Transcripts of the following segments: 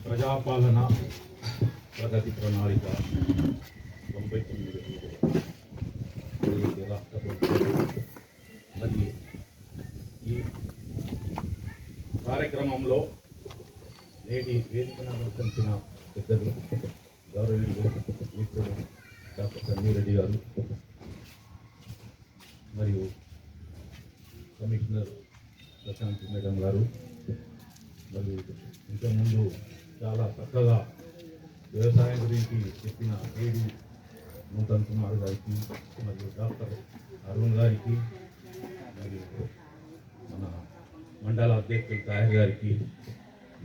ప్రజాపాలన ప్రగతి ప్రణాళిక 99 రాష్ట్ర ప్రభుత్వం మరియు ఈ కార్యక్రమంలో నేటి వేదికను అనుసరించిన పెద్దలు గౌరవనీయులు మిత్రులు డాక్టర్ సంజీవ్ రెడ్డి గారు మరియు కమిషనర్ ప్రశాంత్ మేడం గారు మరియు ఇంతకుముందు చాలా చక్కగా వ్యవసాయం గురించి చెప్పిన ఏడి నూతన్ కుమార్ గారికి మరియు డాక్టర్ అరుణ్ గారికి మరియు మన మండల అధ్యక్షులు తాయర్ గారికి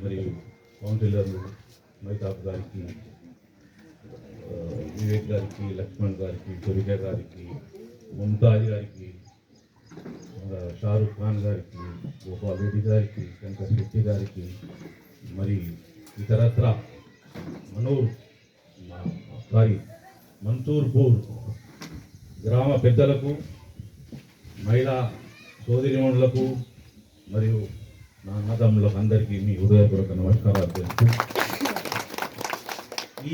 మరియు కౌన్సిలర్లు మైతాబ్ గారికి వివేక్ గారికి లక్ష్మణ్ గారికి సురేఖ గారికి ముంతాజ్ గారికి షారుఖ్ ఖాన్ గారికి గోపాల్ రెడ్డి గారికి శంకర్ శెట్టి గారికి మరి ఇతరత్ర మన్సూర్పూర్ గ్రామ పెద్దలకు మహిళా సోదరిమణులకు మరియు నా అన్నదమ్ములకు అందరికీ మీ హృదయపూర్వక నమస్కారాలు తెలుసు. ఈ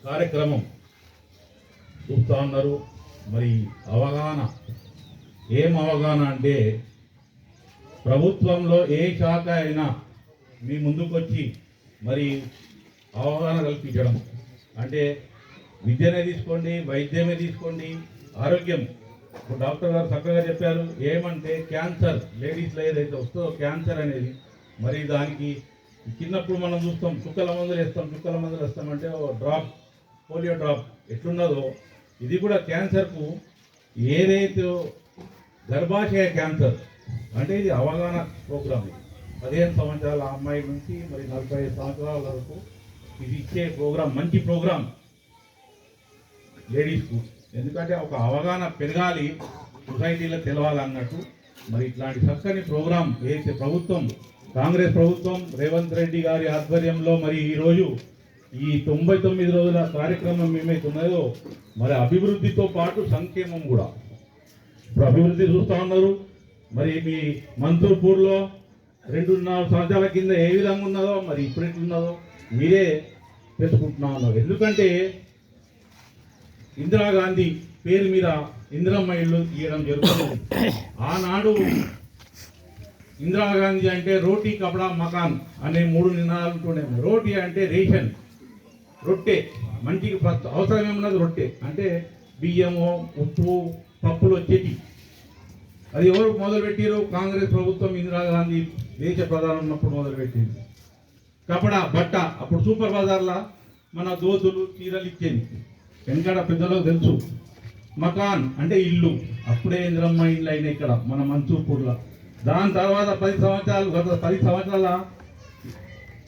కార్యక్రమం చూస్తూ ఉన్నారు. మరి అవగాహన ఏం అవగాహన అంటే ప్రభుత్వంలో ఏ శాఖ అయినా మీ ముందుకొచ్చి మరి అవగాహన కల్పించడం అంటే విద్యనే తీసుకోండి, వైద్యమే తీసుకోండి, ఆరోగ్యం. ఇప్పుడు డాక్టర్ గారు చక్కగా చెప్పారు. ఏమంటే క్యాన్సర్, లేడీస్లో ఏదైతే వస్తుందో క్యాన్సర్ అనేది, మరి దానికి చిన్నప్పుడు మనం చూస్తాం చుక్కల మందులు వేస్తామంటే డ్రాప్, పోలియో డ్రాప్ ఎట్లున్నదో ఇది కూడా క్యాన్సర్కు ఏదైతే గర్భాశయ క్యాన్సర్ అంటే ఇది అవగాహన ప్రోగ్రామ్. 15 సంవత్సరాల అమ్మాయి నుంచి మరి 45 సంవత్సరాల వరకు ఇది ఇచ్చే ప్రోగ్రాం, మంచి ప్రోగ్రాం లేడీస్కు. ఎందుకంటే ఒక అవగాహన పెరగాలి, సొసైటీలో తెలవాలన్నట్టు మరి ఇట్లాంటి చక్కని ప్రోగ్రాం ఏదైతే ప్రభుత్వం, కాంగ్రెస్ ప్రభుత్వం రేవంత్ రెడ్డి గారి ఆధ్వర్యంలో మరి ఈరోజు ఈ 99 రోజుల కార్యక్రమం ఏమైతే ఉన్నదో మరి అభివృద్ధితో పాటు సంక్షేమం కూడా. ఇప్పుడు అభివృద్ధి చూస్తూ ఉన్నారు. మరి మీ మన్సూర్పూర్లో 2.5 సంవత్సరాల కింద ఏ విధంగా ఉన్నదో మరి ఇప్పుడు ఎట్లున్నదో మీరే తెలుసుకుంటున్నా ఉన్నారు. ఎందుకంటే ఇందిరాగాంధీ పేరు మీద ఇందిరమ్మ ఇళ్ళు ఇవ్వడం జరుగుతుంది. ఆనాడు ఇందిరాగాంధీ అంటే రోటీ కపడా మకాన్ అనే 3 నినాదాలు ఉంటుండే. రోటీ అంటే రేషన్, రొట్టె, మంచికి అవసరం ఏమున్నది రొట్టె అంటే బియ్యము, ఉప్పు, పప్పులు వచ్చేటి. అది ఎవరు మొదలుపెట్టారు? కాంగ్రెస్ ప్రభుత్వం, ఇందిరాగాంధీ దేశ ప్రధాని ఉన్నప్పుడు మొదలుపెట్టింది. కపడా, బట్ట, అప్పుడు సూపర్ బజార్లా మన దోతులు, చీరలు ఇచ్చేది. వెనకడ పెద్దలకు తెలుసు. మకాన్ అంటే ఇల్లు, అప్పుడే ఇందిరమ్మ ఇల్లు అయినా ఇక్కడ మన మన్సూర్పూర్లో. దాని తర్వాత 10 సంవత్సరాలు, గత 10 సంవత్సరాల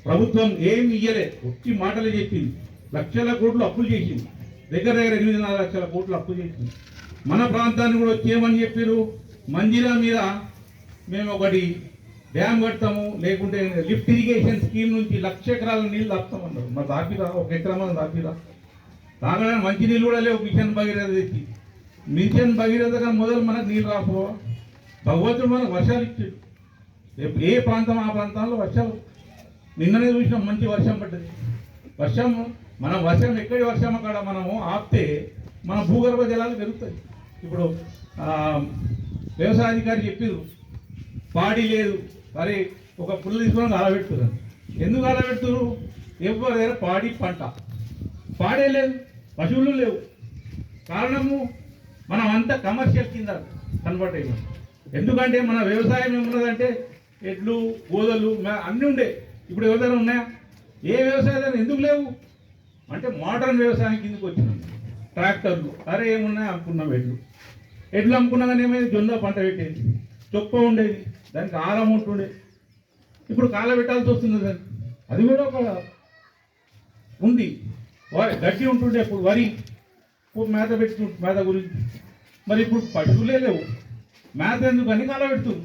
ప్రభుత్వం ఏమి ఇయ్యలే, ఒట్టి మాటలే చెప్పింది. లక్షల కోట్లు అప్పులు చేసింది, దగ్గర 8.5 లక్షల కోట్లు అప్పు చేసింది. మన ప్రాంతాన్ని కూడా వచ్చేయమని చెప్పారు. మంజిరా మీద మేము ఒకటి డ్యామ్ కడతాము, లేకుంటే లిఫ్ట్ ఇరిగేషన్ స్కీమ్ నుంచి 1,00,000 ఎకరాల నీళ్ళు తాపుతామన్నారు. మరి తాపిరా? 1 ఎకరా మంది తాపిరా? తాగడానికి మంచి నీళ్ళు కూడా లేవు. మిషన్ భగీరథ తెచ్చి, మిషన్ భగీరథగా మొదలు మనకు నీళ్ళు రాపో. భగవంతుడు మనకు వర్షాలు ఇచ్చాడు. ఏ ప్రాంతం ఆ ప్రాంతాల్లో వర్షాలు. నిన్ననే చూసినాం, మంచి వర్షం పడ్డది. వర్షం, మనం వర్షం ఎక్కడి వర్షం అక్కడ మనము ఆపితే మన భూగర్భ జలాలు పెరుగుతాయి. ఇప్పుడు వ్యవసాయ అధికారి చెప్పారు, పాడి లేదు, సరే ఒక పుల్ల తీసుకొని ఆలబెడుతున్నారు. ఎందుకు ఆలబెడుతున్నారు? ఎవరి దగ్గర పాడి పంట, పాడే లేదు, పశువులు లేవు. కారణము మనం అంతా కమర్షియల్ కింద కన్వర్ట్ అయినాం. ఎందుకంటే మన వ్యవసాయం ఏమున్నదంటే ఎడ్లు, గోదలు అన్నీ ఉండే. ఇప్పుడు ఎవరైనా ఉన్నాయా? ఏ వ్యవసాయం ఎందుకు లేవు అంటే మోడర్న్ వ్యవసాయం కిందకు వచ్చినాం. ట్రాక్టర్లు, అరే ఏమున్నాయి అమ్ముకున్నాం. ఎడ్లు అమ్ముకున్నా కానీ ఏమైంది? జొన్న పంట పెట్టేది, చొప్ప ఉండేది, దానికి ఆరం ఉంటుండే. ఇప్పుడు కాల పెట్టాల్సి వస్తుంది. దాన్ని అది కూడా ఒక ఉంది. గడ్డి ఉంటుండే, ఇప్పుడు వరి మేత పెట్టి మేత గురించి. మరి ఇప్పుడు పశువులే లేవు, మేత ఎందుకు అని కాల పెడుతుంది.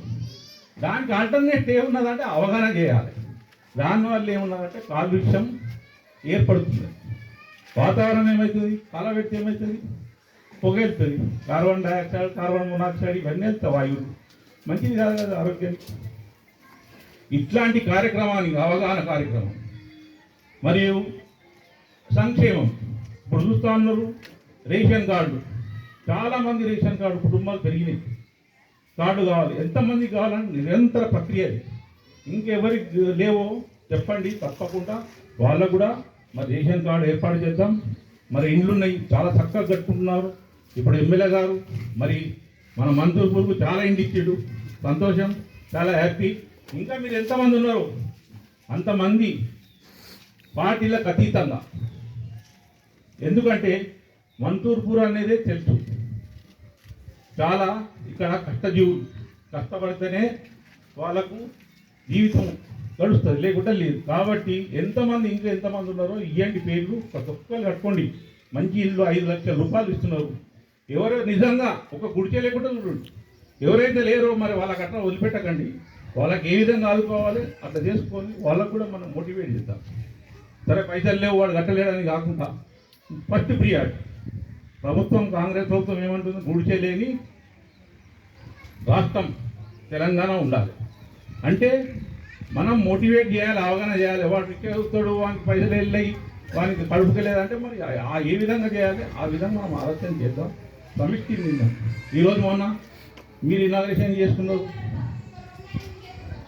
దానికి ఆల్టర్నేట్ ఏమున్నదంటే అవగాహన చేయాలి. దానివల్ల ఏమున్నదంటే కాలుష్యం ఏర్పడుతుంది. వాతావరణం ఏమవుతుంది? కాల పెడితే ఏమవుతుంది? పొగ వెళ్తుంది, కార్బన్ డైఆక్సైడ్, కార్బన్ మోనాక్సైడ్ ఇవన్నీ వెళ్తాయి వాయువులు. మంచిది కాదు కదా ఆరోగ్యానికి. ఇట్లాంటి కార్యక్రమానికి అవగాహన కార్యక్రమం మరియు సంక్షేమం. ఇప్పుడు చూస్తూ ఉన్నారు రేషన్ కార్డు, చాలామంది రేషన్ కార్డు కుటుంబాలు పెరిగినాయి. కార్డు కావాలి, ఎంతమంది కావాలని నిరంతర ప్రక్రియ. ఇంకెవరికి లేవో చెప్పండి, తప్పకుండా వాళ్ళకు కూడా మరి రేషన్ కార్డు ఏర్పాటు చేద్దాం. మరి ఇండ్లు ఉన్నాయి, చాలా చక్కగా కట్టుకుంటున్నారు. ఇప్పుడు ఎమ్మెల్యే గారు మరి మన మంత్రులకు చాలా ఇండ్లు ఇచ్చాడు, సంతోషం, చాలా హ్యాపీ. ఇంకా మీరు ఎంతమంది ఉన్నారు అంతమంది పార్టీలకు అతీతంగా, ఎందుకంటే మంతూర్పూర్ అనేది తెలుసు, చాలా ఇక్కడ కష్టజీవులు, కష్టపడితేనే వాళ్ళకు జీవితం గడుస్తుంది, లేకుండా లేదు. కాబట్టి ఎంతమంది ఇంకా ఎంతమంది ఉన్నారో ఇలాంటి పేర్లు ప్రతి ఒక్కరు కట్టుకోండి. మంచి ఇల్లు 5 లక్షల రూపాయలు ఇస్తున్నారు. ఎవరో నిజంగా ఒక గుడిచే లేకుండా చూడండి, ఎవరైతే లేరో మరి వాళ్ళకి అట్లా వదిలిపెట్టకండి. వాళ్ళకి ఏ విధంగా ఆదుకోవాలి అట్లా చేసుకొని వాళ్ళకు కూడా మనం మోటివేట్ చేద్దాం. సరే పైసలు లేవు వాడు కట్టలేడని కాకుండా ఫస్ట్ ప్రియారిటీ ప్రభుత్వం, కాంగ్రెస్ ప్రభుత్వం ఏమంటుంది, గుడిచే లేని రాష్ట్రం తెలంగాణ ఉండాలి అంటే మనం మోటివేట్ చేయాలి, అవగాహన చేయాలి. వాడికి అవుతాడు, వానికి పైసలు వెళ్ళాయి, వానికి కడుపుకెళ్ళేదంటే మరి ఏ విధంగా చేయాలి, ఆ విధంగా మనం ఆలోచన చేద్దాం. సమిష్టి నిందాం. ఈరోజు మొన్న మీరు ఇనాగ్రేషన్ చేసుకున్నారు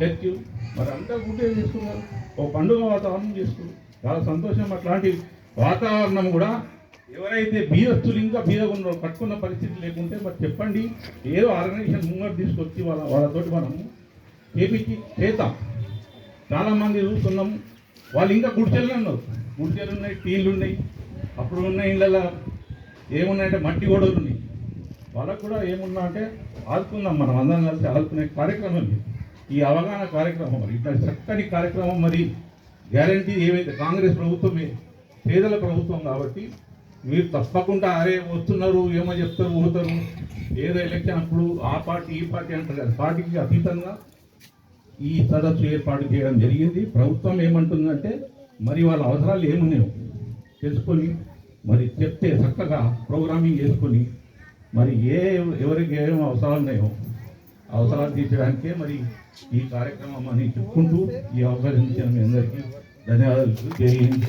చర్చ్, మరి అంతా గుడ్డే చేసుకున్నారు, ఒక పండుగ వాతావరణం చేసుకున్నారు, చాలా సంతోషం. అట్లాంటి వాతావరణం కూడా ఎవరైతే బీదస్తులు ఇంకా బీదగా ఉన్నారో, కట్టుకున్న పరిస్థితి లేకుంటే మరి చెప్పండి, ఏదో ఆర్గనైజేషన్ ముంగడు తీసుకొచ్చి వాళ్ళతోటి మనము చేపించి చేద్దాం. చాలామంది చూస్తున్నాం, వాళ్ళు ఇంకా గుడిచెలు ఉన్నారు, గుడిచెలు ఉన్నాయి, టీన్లు ఉన్నాయి, అప్పుడు ఉన్న ఇళ్ళలో ఏమున్నాయంటే మట్టి గోడలు ఉన్నాయి. వాళ్ళకు కూడా ఏమున్నా అంటే ఆదుకుందాం, మనం అందరం కలిసి ఆదుకునే కార్యక్రమం ఇది. ఈ అవగాహన కార్యక్రమం మరి ఇట్లా చక్కని కార్యక్రమం. మరి గ్యారంటీ ఏవైతే కాంగ్రెస్ ప్రభుత్వమే పేదల ప్రభుత్వం కాబట్టి మీరు తప్పకుండా అరే వస్తున్నారు ఏమో చెప్తారు పోతారు, ఏదో ఎలక్షన్ అప్పుడు ఆ పార్టీ ఈ పార్టీ అంటారు కదా, పార్టీకి అతీతంగా ఈ సదస్సు ఏర్పాటు చేయడం జరిగింది. ప్రభుత్వం ఏమంటుందంటే మరి వాళ్ళ అవసరాలు ఏమున్నాయో తెలుసుకొని మరి చెప్తే చక్కగా ప్రోగ్రామింగ్ చేసుకొని మరి ఎవరికి ఏం అవసరాలు ఉన్నాయో అవసరాలు తీర్చడానికే మరి ఈ కార్యక్రమం అని చెప్పుకుంటూ ఈ అవకాశం ఇచ్చిన మీ అందరికీ ధన్యవాదాలు. జై హింద్.